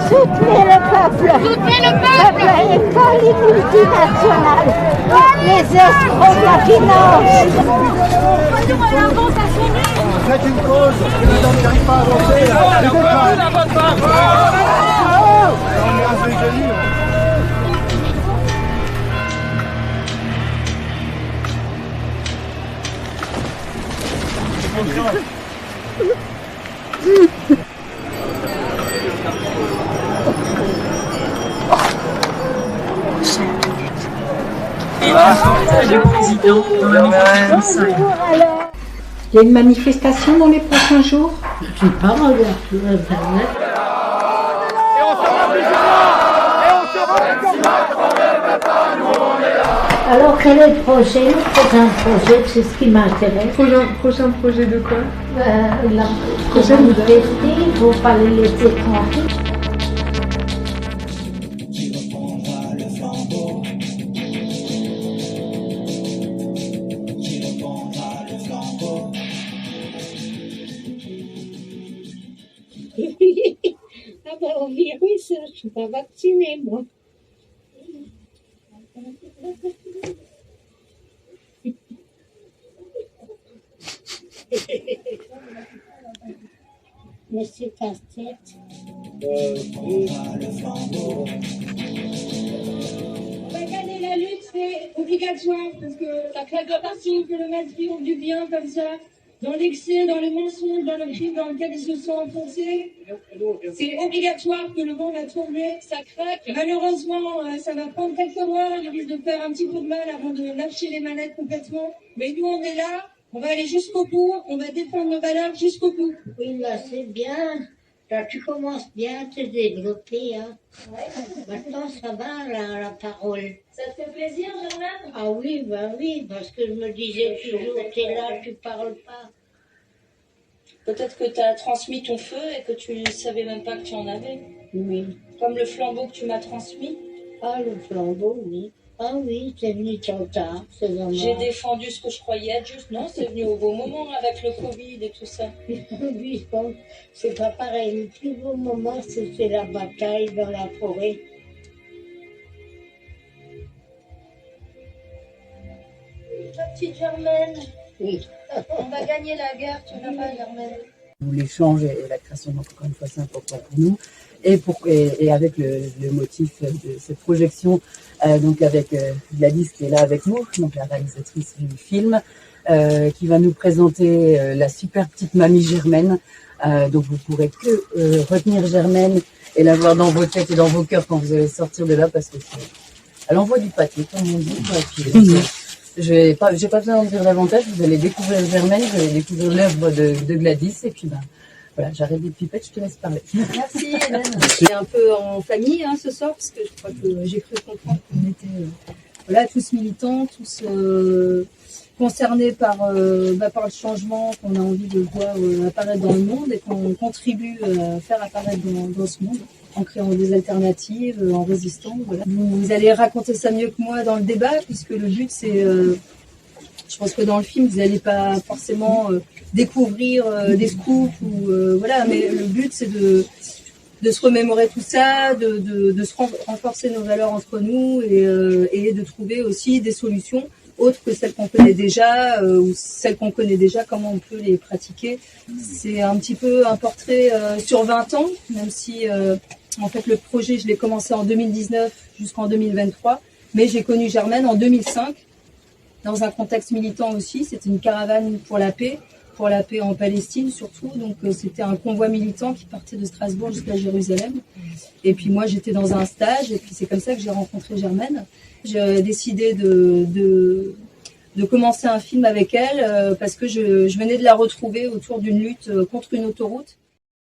Soutenez le peuple. Soutenez le peuple. Et pas les multinationales, les escrocs de la finance. Faites une cause, parce que madame n'arrive pas à avancer. Le président dans la même salle. Il y a une manifestation dans les prochains jours? Je ne sais pas, regarde sur Internet. Alors quel est le projet? Le prochain projet, c'est ce qui m'intéresse. Prochain projet de quoi? La prochaine manifester, il ne faut pas les laisser tranquilles. Ah ben, au virus, je ne suis pas vaccinée, moi. Monsieur Casse-Tête. On va gagner la lutte, c'est obligatoire, parce que la claque de partie que le maître ont du bien comme ça, dans l'excès, dans le mensonge, dans le crime dans lequel ils se sont enfoncés. C'est obligatoire que le monde a tombé, ça craque. Malheureusement, ça va prendre quelques mois, il risque de faire un petit peu de mal avant de lâcher les manettes complètement. Mais nous, on est là, on va aller jusqu'au bout, on va défendre nos valeurs jusqu'au bout. Oui, là, c'est bien. Là, tu commences bien à te développer. Hein. Ouais. Maintenant, ça va, la parole. Ça te fait plaisir, Germaine? Ah oui, bah oui, parce que je me disais toujours, t'es là, tu parles pas. Peut-être que tu as transmis ton feu et que tu ne savais même pas que tu en avais. Oui. Comme le flambeau que tu m'as transmis. Ah, le flambeau, oui. Ah oui, c'est venu trop tard, c'est dommage. J'ai défendu ce que je croyais être juste. Non, c'est venu au bon moment avec le Covid et tout ça. Oui, bon, c'est pas pareil. Le plus beau moment, c'était la bataille dans la forêt. Ma petite Germaine, Oui. on va gagner la guerre, tu vas pas, Germaine. L'échange et la création, donc encore une fois, c'est important pour nous. Et avec le motif de cette projection, donc avec Gladys qui est là avec nous, donc la réalisatrice du film, qui va nous présenter la super petite mamie Germaine. Donc vous pourrez que retenir Germaine et la voir dans vos têtes et dans vos cœurs quand vous allez sortir de là, parce que elle envoie du pâté, comme on dit. J'ai pas besoin d'en dire davantage. Vous allez découvrir Germaine, vous allez découvrir l'œuvre de Gladys, et puis voilà, j'arrête des pipettes, je te laisse parler. Merci Hélène. C'est un peu en famille ce soir, parce que je crois que j'ai cru comprendre qu'on était tous militants, tous concernés par le changement qu'on a envie de voir apparaître dans le monde et qu'on contribue à faire apparaître dans ce monde, en créant des alternatives, en résistant. Voilà. Vous allez raconter ça mieux que moi dans le débat, puisque le but c'est... je pense que dans le film, vous n'allez pas forcément découvrir des scoops, mais le but c'est de se remémorer tout ça, de se renforcer nos valeurs entre nous et de trouver aussi des solutions autres que celles qu'on connaît déjà ou celles qu'on connaît déjà, comment on peut les pratiquer. C'est un petit peu un portrait sur 20 ans, même si en fait le projet je l'ai commencé en 2019 jusqu'en 2023, mais j'ai connu Germaine en 2005 dans un contexte militant aussi. C'était une caravane pour la paix en Palestine surtout, donc c'était un convoi militant qui partait de Strasbourg jusqu'à Jérusalem. Et puis moi j'étais dans un stage et puis c'est comme ça que j'ai rencontré Germaine. J'ai décidé de commencer un film avec elle parce que je venais de la retrouver autour d'une lutte contre une autoroute.